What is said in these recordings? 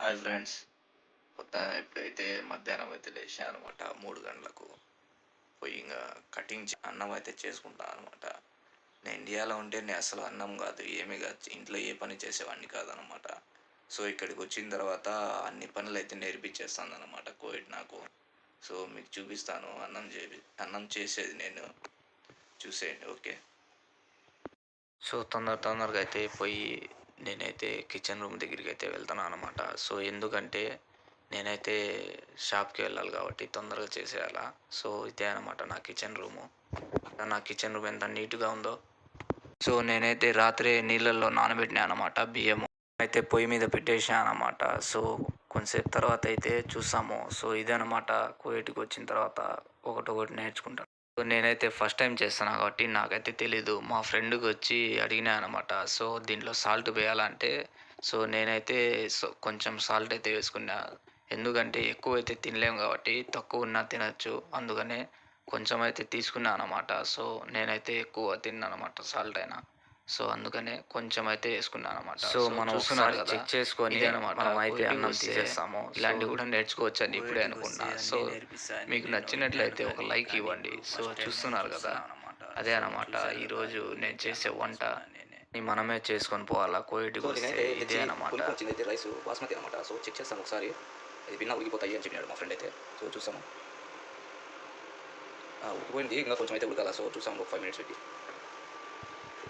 Hi friends. ఇప్పుడైతే మధ్యాహ్నం అయితే లేచాను అనమాట. 3 గంటలకు పోయి ఇంకా కటింగ్ అన్నం అయితే చేసుకుంటాను అనమాట. నేను ఇండియాలో ఉంటే నేను అసలు అన్నం కాదు ఏమీ కాదు, ఇంట్లో ఏ పని చేసేవాడిని కాదనమాట. సో ఇక్కడికి వచ్చిన తర్వాత అన్ని పనులు అయితే నేర్పించేస్తాను అనమాట కోవిడ్ నాకు. సో మీకు చూపిస్తాను అన్నం చేసేది, నేను చూసేయండి. ఓకే. సో తొందరగా అయితే పోయి నేనైతే కిచెన్ రూమ్ దగ్గరికి అయితే వెళ్తాను అనమాట. సో ఎందుకంటే నేనైతే షాప్కి వెళ్ళాలి కాబట్టి తొందరగా చేసేయాలా. సో ఇదే అనమాట నా కిచెన్ రూము. నా కిచెన్ రూమ్ ఎంత నీట్గా ఉందో. సో నేనైతే రాత్రి నీళ్ళల్లో నానబెట్టినా అనమాట బియ్యము. అయితే పొయ్యి మీద పెట్టేసాను అనమాట. సో కొంతసేపు తర్వాత అయితే చూసాము. సో ఇదే అనమాట కోవిడ్కి వచ్చిన తర్వాత ఒకటి నేర్చుకుంటాను. సో నేనైతే ఫస్ట్ టైం చేస్తాను కాబట్టి నాకైతే తెలీదు. మా ఫ్రెండ్కి వచ్చి అడిగినా అనమాట. సో దీంట్లో సాల్ట్ వేయాలంటే సో నేనైతే కొంచెం సాల్ట్ అయితే వేసుకున్నా. ఎందుకంటే ఎక్కువ అయితే తినలేము కాబట్టి తక్కువ ఉన్నా తినచ్చు. అందుకనే కొంచెం అయితే తీసుకున్నా అనమాట. సో నేనైతే ఎక్కువ తిన్నాను అనమాట సాల్ట్ అయినా. సో అందుకనే కొంచెం అయితే వేసుకున్నాను అనమాట. సో మనం ఒకసారి చెక్ చేసుకొని మనం అయితే అన్నం తీసేస్తాము. ఇలాంటివి కూడా నేర్చుకోవచ్చు అని ఇప్పుడే అనుకున్నా. సో మీకు నచ్చినట్లయితే ఒక లైక్ ఇవ్వండి. సో చూస్తున్నారు కదా, అదే అనమాట ఈరోజు నేను చేసే వంట. మనమే చేసుకొని పోవాలా కోవిడ్కి వస్తే, ఇదే అనమాట. వచ్చిందైతే రైస్ బాస్మతి అనమాట. సో చెక్ చేస్తాను ఒకసారి, అది విన్నా ఉడికిపోతాయి అని చెప్పినాడు మా ఫ్రెండ్ అయితే. సో చూసాము, ఉడికిపోయింది. ఇంకా కొంచెం అయితే ఉడకాల. సో చూసాము ఒక 5 minutes పెట్టి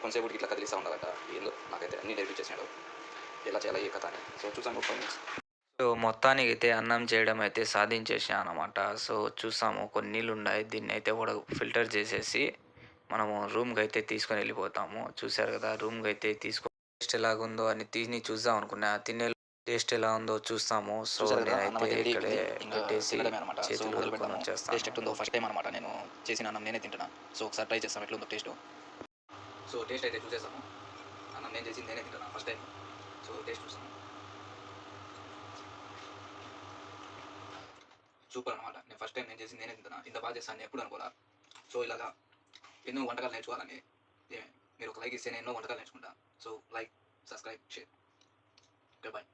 కొంచెంసేపు ఇట్లా కదిలిస్తూ ఉండాలంట. ఏందో నాకైతే అన్నీ నేర్పించేసినాడు ఎలా చేయాలి ఏ కథ అని. సో చూసాము 5 minutes. సో మొత్తానికి అయితే అన్నం చేయడం అయితే సాధించేసాను అనమాట. సో చూసాము కొన్ని నీళ్ళు ఉన్నాయి, దీన్ని అయితే కూడా ఫిల్టర్ చేసేసి మనము రూమ్కి అయితే తీసుకొని వెళ్ళిపోతాము. చూసారు కదా, రూమ్కి అయితే టేస్ట్ ఎలాగుందో అని తిని చూద్దాం అనుకున్నా. తినే టేస్ట్ ఎలా ఉందో చూస్తాము. సో నేనైతే ఇక్కడే పెట్టేసి చేతులు కడుక్కొని వచ్చేస్తాను. టేస్ట్ ఎట్లుందో ఫస్ట్ టైం అనమాట నేను చేసిన అన్నం నేనే తింటున్నా. సో ఒకసారి ట్రై చేస్తాం ఎట్లుందో టేస్ట్. సో టేస్ట్ అయితే చూసేసాము. అన్నం నేను చేసి నేనే తింటున్నా ఫస్ట్ టైం. సో టేస్ట్ చూస్తాము. సూపర్ అనమాట. నేను ఫస్ట్ టైం నేను చేసి నేనే తింటున్నా. ఇంత బాగా చేస్తాను ఎప్పుడు అనుకోరా. సో ఇలాగా ఎన్నో వంటకాలు నేర్చుకోవాలని మీరు ఒక లైక్ ఇస్తే నేను ఎన్నో వంటకాలు నేర్చుకుంటా. So like, subscribe, share. Okay, bye.